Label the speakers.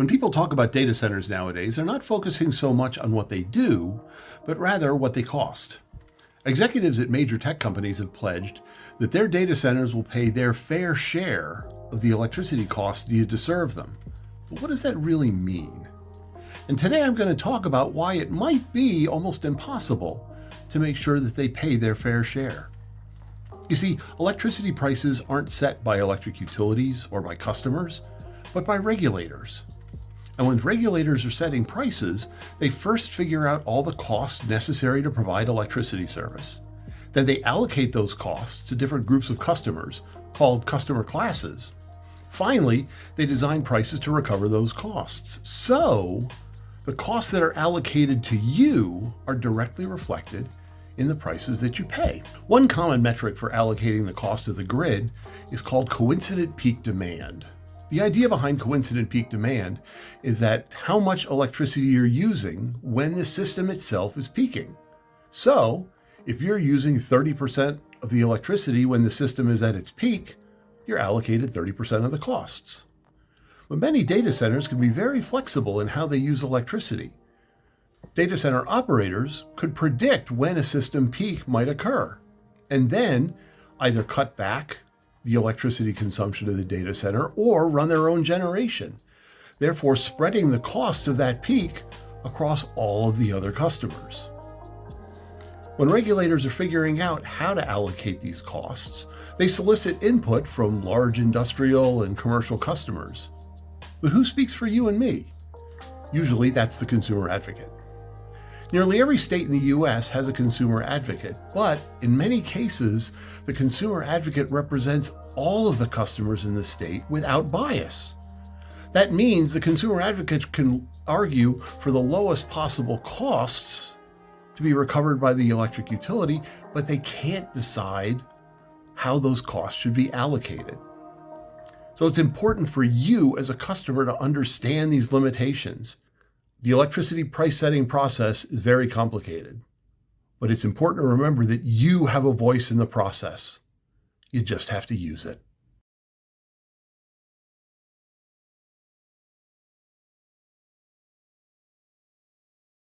Speaker 1: When people talk about data centers nowadays, they're not focusing so much on what they do, but rather what they cost. Executives at major tech companies have pledged that their data centers will pay their fair share of the electricity costs needed to serve them. But what does that really mean? And today I'm going to talk about why it might be almost impossible to make sure that they pay their fair share. You see, electricity prices aren't set by electric utilities or by customers, but by regulators. And when regulators are setting prices, they first figure out all the costs necessary to provide electricity service. Then they allocate those costs to different groups of customers, called customer classes. Finally, they design prices to recover those costs. So, the costs that are allocated to you are directly reflected in the prices that you pay. One common metric for allocating the cost of the grid is called coincident peak demand. The idea behind coincident peak demand is that how much electricity you're using when the system itself is peaking. So, if you're using 30% of the electricity when the system is at its peak, you're allocated 30% of the costs. But many data centers can be very flexible in how they use electricity. Data center operators could predict when a system peak might occur, and then either cut back the electricity consumption of the data center or run their own generation, therefore spreading the costs of that peak across all of the other customers. When regulators are figuring out how to allocate these costs, they solicit input from large industrial and commercial customers. But who speaks for you and me? Usually that's the consumer advocate. Nearly every state in the US has a consumer advocate, but in many cases, the consumer advocate represents all of the customers in the state without bias. That means the consumer advocate can argue for the lowest possible costs to be recovered by the electric utility, but they can't decide how those costs should be allocated. So it's important for you as a customer to understand these limitations. The electricity price setting process is very complicated, but it's important to remember that you have a voice in the process. You just have to use it.